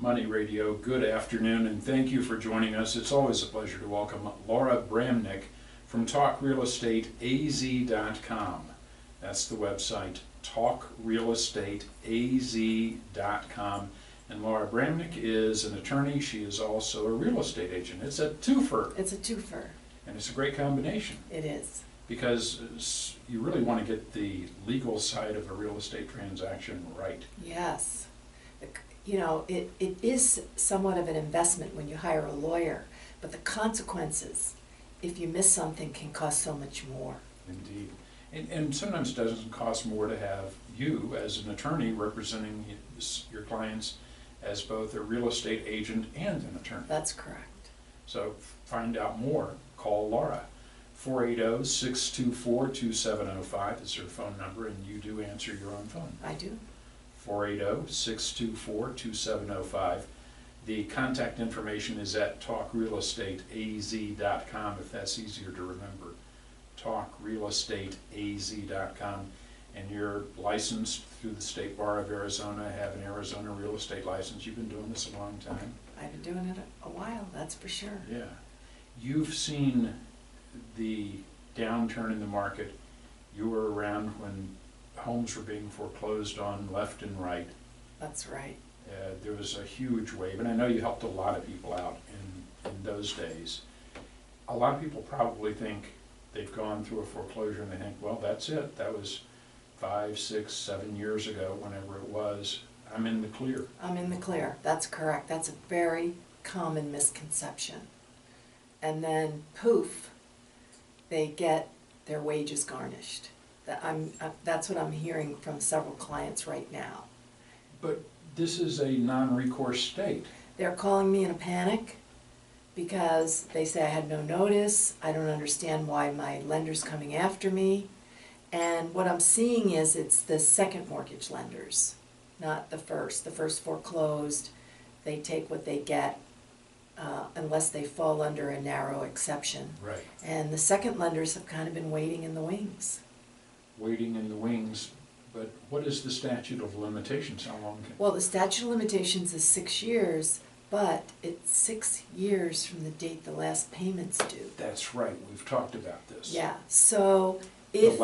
Money Radio. Good afternoon, and thank you for joining us. It's always a pleasure to welcome Laura Bramnick from TalkRealEstateAZ.com. That's the website, TalkRealEstateAZ.com. And Laura Bramnick is an attorney. She is also a real estate agent. It's a twofer. It's a twofer. And it's a great combination. It is. Because you really want to get the legal side of a real estate transaction right. Yes. You know, it is somewhat of an investment when you hire a lawyer, but the consequences, if you miss something, can cost so much more. Indeed. And sometimes it doesn't cost more to have you as an attorney representing your clients as both a real estate agent and an attorney. That's correct. So find out more. Call Laura. 480-624-2705 is her phone number, and you do answer your own phone. I do. 480-624-2705. The contact information is at TalkRealEstateAZ.com, if that's easier to remember. TalkRealEstateAZ.com. And you're licensed through the State Bar of Arizona, have an Arizona real estate license. You've been doing this a long time. I've been doing it a while, that's for sure. Yeah. You've seen the downturn in the market. You were around when homes were being foreclosed on left and right. That's right. There was a huge wave, and I know you helped a lot of people out in those days. A lot of people probably think they've gone through a foreclosure and they think, well, that's it. That was 5, 6, 7 years ago, whenever it was. I'm in the clear. I'm in the clear. That's correct. That's a very common misconception. And then, poof, they get their wages garnished. That's what I'm hearing from several clients right now. But this is a non-recourse state. They're calling me in a panic because they say I had no notice, I don't understand why my lender's coming after me. And what I'm seeing is it's the second mortgage lenders, not the first. The first foreclosed, they take what they get unless they fall under a narrow exception. Right. And the second lenders have kind of been waiting in the wings. Waiting in the wings, but what is the statute of limitations? How long can... Well, the statute of limitations is 6 years, but it's 6 years from the date the last payment's due. That's right, we've talked about this. Yeah, so if...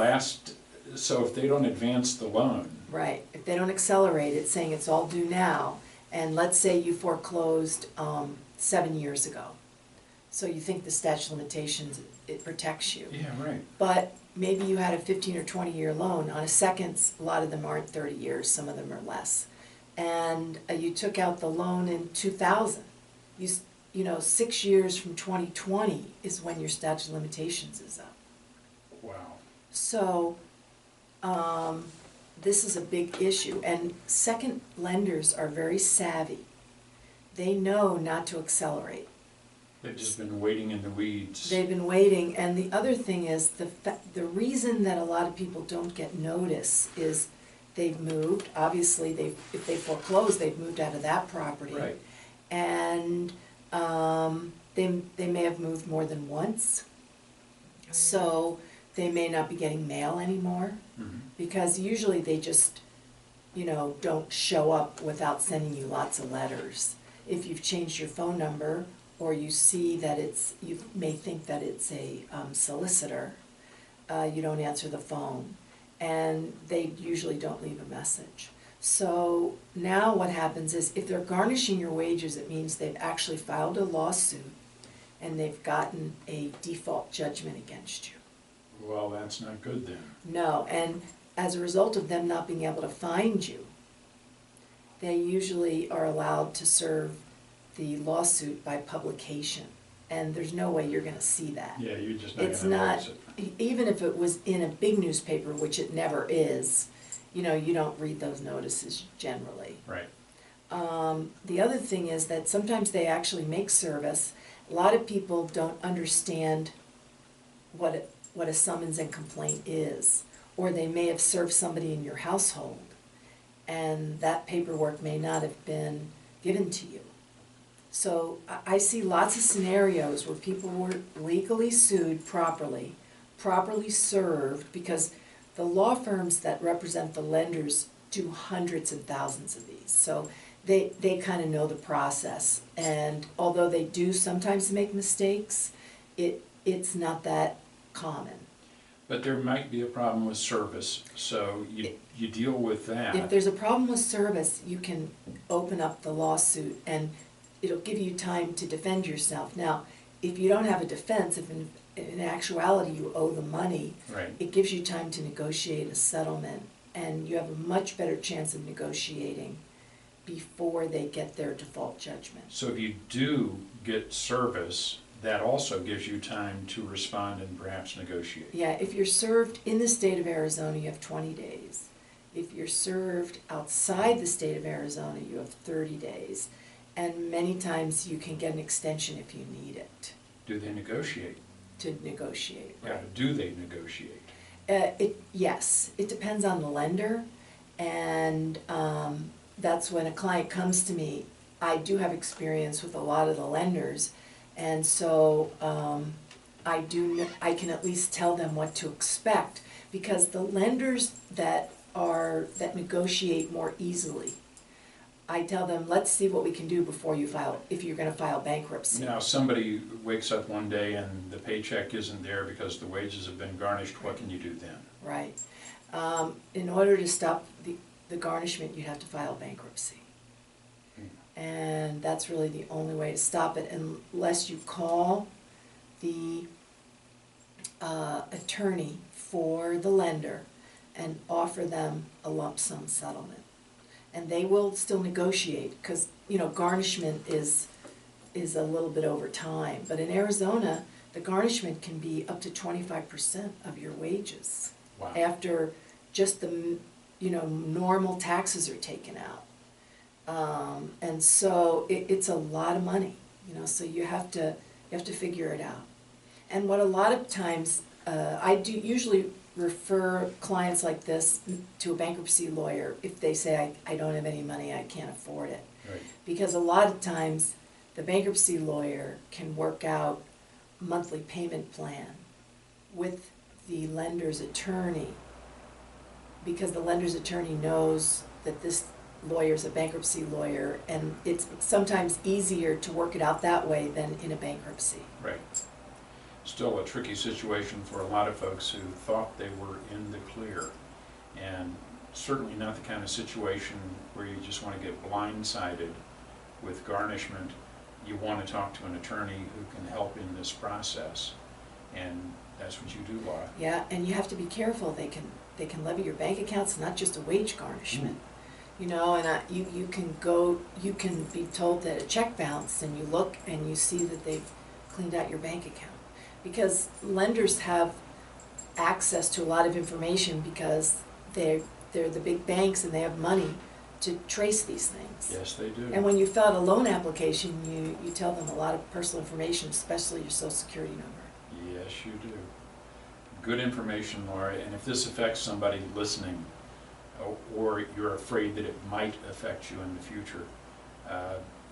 So if they don't advance the loan... Right, if they don't accelerate it, saying it's all due now, and let's say you foreclosed 7 years ago. So you think the statute of limitations, it protects you. Yeah, right. But maybe you had a 15 or 20 year loan. On a seconds, a lot of them aren't 30 years, some of them are less. And you took out the loan in 2000. You know, 6 years from 2020 is when your statute of limitations is up. Wow. So this is a big issue. And second lenders are very savvy. They know not to accelerate. They've just been waiting in the weeds. They've been waiting, and the other thing is the reason that a lot of people don't get notice is they've moved. Obviously, if they foreclose, they've moved out of that property, right. And they may have moved more than once, so they may not be getting mail anymore, because usually they just, you know, don't show up without sending you lots of letters. If you've changed your phone number, or you see that you may think that it's a solicitor, you don't answer the phone, and they usually don't leave a message. So now what happens is, if they're garnishing your wages, it means they've actually filed a lawsuit and they've gotten a default judgment against you. Well, that's not good then. No, and as a result of them not being able to find you, they usually are allowed to serve the lawsuit by publication, and there's no way you're going to see that. Yeah, you're just not going to notice it. Even if it was in a big newspaper, which it never is, you know, you don't read those notices generally. Right. The other thing is that sometimes they actually make service. A lot of people don't understand what a summons and complaint is, or they may have served somebody in your household, and that paperwork may not have been given to you. So I see lots of scenarios where people were legally sued properly served, because the law firms that represent the lenders do hundreds and thousands of these. So they kind of know the process. And although they do sometimes make mistakes, it's not that common. But there might be a problem with service, so you deal with that. If there's a problem with service, you can open up the lawsuit and it'll give you time to defend yourself. Now, if you don't have a defense, if in actuality you owe the money, Right. it gives you time to negotiate a settlement, and you have a much better chance of negotiating before they get their default judgment. So if you do get service, that also gives you time to respond and perhaps negotiate. Yeah, if you're served in the state of Arizona, you have 20 days. If you're served outside the state of Arizona, you have 30 days. And many times you can get an extension if you need it Do they negotiate? to negotiate. Yeah, do they negotiate? Yes, it depends on the lender, and that's when a client comes to me. I do have experience with a lot of the lenders, and so I can at least tell them what to expect, because the lenders that negotiate more easily, I tell them, let's see what we can do before you file, if you're gonna file bankruptcy. Now, somebody wakes up one day and the paycheck isn't there because the wages have been garnished, what can you do then? Right. In order to stop the garnishment, you have to file bankruptcy. And that's really the only way to stop it, unless you call the attorney for the lender and offer them a lump sum settlement. And they will still negotiate, because, garnishment is a little bit over time. But in Arizona, the garnishment can be up to 25% of your wages. Wow. After just the, normal taxes are taken out. And so it's a lot of money, so you have to figure it out. And what a lot of times, I do usually refer clients like this to a bankruptcy lawyer if they say, I don't have any money, I can't afford it. Right. Because a lot of times, the bankruptcy lawyer can work out a monthly payment plan with the lender's attorney, because the lender's attorney knows that this lawyer's a bankruptcy lawyer, and it's sometimes easier to work it out that way than in a bankruptcy. Right. Still a tricky situation for a lot of folks who thought they were in the clear, and certainly not the kind of situation where you just want to get blindsided with garnishment. You want to talk to an attorney who can help in this process, and that's what you do, Laura. Yeah, and you have to be careful. They can levy your bank accounts, not just a wage garnishment. And you can be told that a check bounced, and you look and you see that they've cleaned out your bank account. Because lenders have access to a lot of information, because they're the big banks and they have money to trace these things. Yes, they do. And when you fill out a loan application, you tell them a lot of personal information, especially your social security number. Yes, you do. Good information, Laura, and if this affects somebody listening, or you're afraid that it might affect you in the future,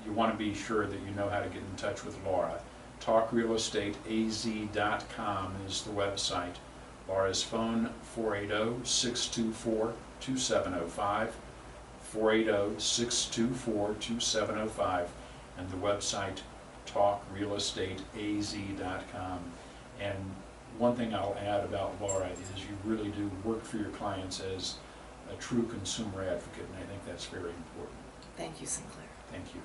you want to be sure that you know how to get in touch with Laura. TalkRealEstateAZ.com is the website. Laura's phone, 480-624-2705, 480-624-2705, and the website, TalkRealEstateAZ.com. And one thing I'll add about Laura is you really do work for your clients as a true consumer advocate, and I think that's very important. Thank you, Sinclair. Thank you.